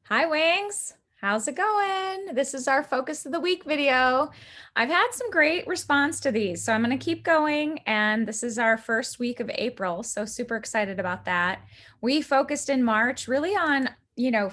Hi, Wings. How's it going? This is our focus of the week video. I've had some great response to these, so I'm going to keep going. And this is our first week of April, so super excited about that. We focused in March really on,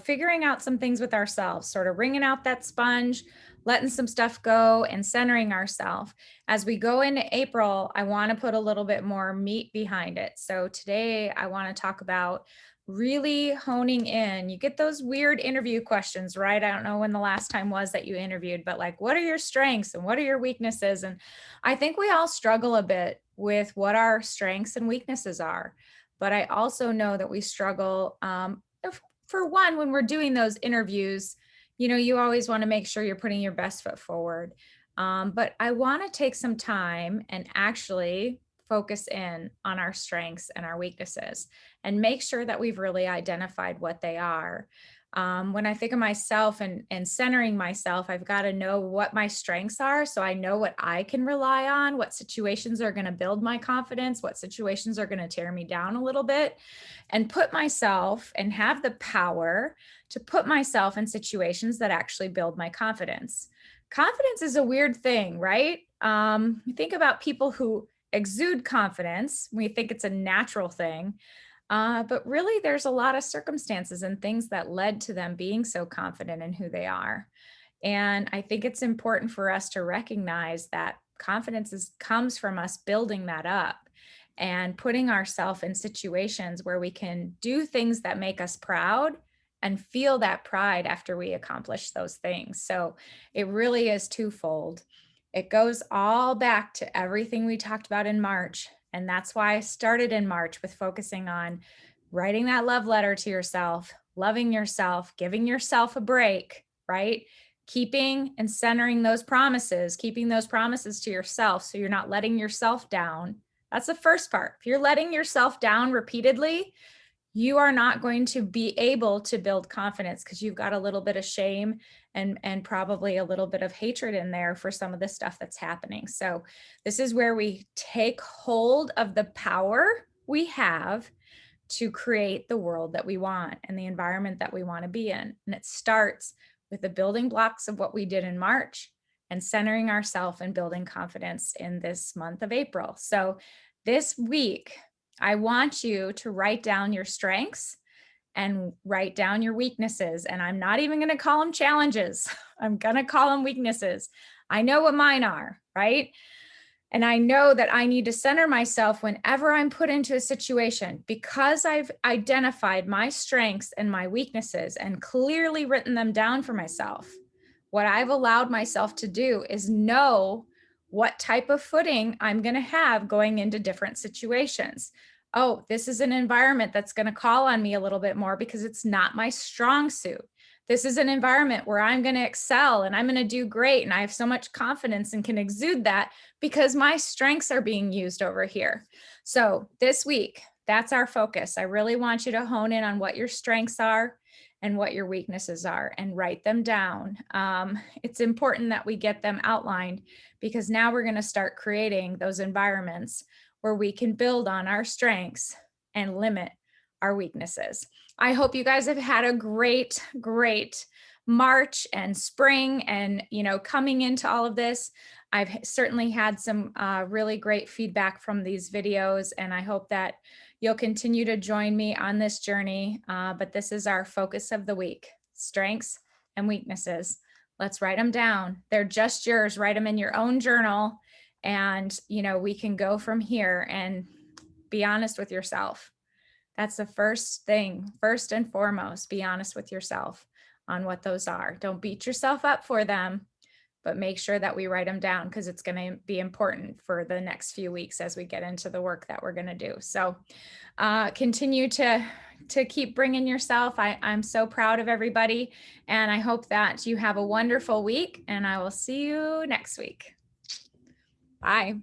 figuring out some things with ourselves, sort of wringing out that sponge, letting some stuff go, and centering ourselves. As we go into April, I want to put a little bit more meat behind it. So today I want to talk about really honing in. You get those weird interview questions, right? I don't know when the last time was that you interviewed, but like, what are your strengths and what are your weaknesses? And I think we all struggle a bit with what our strengths and weaknesses are. But I also know that we struggle, for one, when we're doing those interviews, you always want to make sure you're putting your best foot forward. But I want to take some time and actually focus in on our strengths and our weaknesses and make sure that we've really identified what they are. When I think of myself and centering myself, I've got to know what my strengths are so I know what I can rely on, what situations are going to build my confidence, what situations are going to tear me down a little bit, and put myself and have the power to put myself in situations that actually build my confidence. Confidence is a weird thing, right? You think about people who exude confidence, we think it's a natural thing. But really, there's a lot of circumstances and things that led to them being so confident in who they are. And I think it's important for us to recognize that comes from us building that up and putting ourselves in situations where we can do things that make us proud and feel that pride after we accomplish those things. So it really is twofold. It goes all back to everything we talked about in March. And that's why I started in March with focusing on writing that love letter to yourself, loving yourself, giving yourself a break, right? Keeping and centering those promises, keeping those promises to yourself so you're not letting yourself down. That's the first part. If you're letting yourself down repeatedly, you are not going to be able to build confidence because you've got a little bit of shame and probably a little bit of hatred in there for some of the stuff that's happening. So this is where we take hold of the power we have to create the world that we want and the environment that we want to be in. And it starts with the building blocks of what we did in March and centering ourselves and building confidence in this month of April. So this week, I want you to write down your strengths and write down your weaknesses. And I'm not even going to call them challenges. I'm going to call them weaknesses. I know what mine are, right? And I know that I need to center myself whenever I'm put into a situation because I've identified my strengths and my weaknesses and clearly written them down for myself. What I've allowed myself to do is know what type of footing I'm going to have going into different situations. Oh, this is an environment that's going to call on me a little bit more because it's not my strong suit. This is an environment where I'm going to excel and I'm going to do great. And I have so much confidence and can exude that because my strengths are being used over here. So this week, that's our focus. I really want you to hone in on what your strengths are and what your weaknesses are and write them down. It's important that we get them outlined because now we're going to start creating those environments where we can build on our strengths and limit our weaknesses. I hope you guys have had a great, great March and spring and, coming into all of this. I've certainly had some really great feedback from these videos, and I hope that you'll continue to join me on this journey. But this is our focus of the week, strengths and weaknesses. Let's write them down. They're just yours. Write them in your own journal. And, we can go from here and be honest with yourself. That's the first thing, first and foremost, be honest with yourself on what those are. Don't beat yourself up for them, but make sure that we write them down because it's going to be important for the next few weeks as we get into the work that we're going to do. So continue to keep bringing yourself. I'm so proud of everybody, and I hope that you have a wonderful week, and I will see you next week. Bye.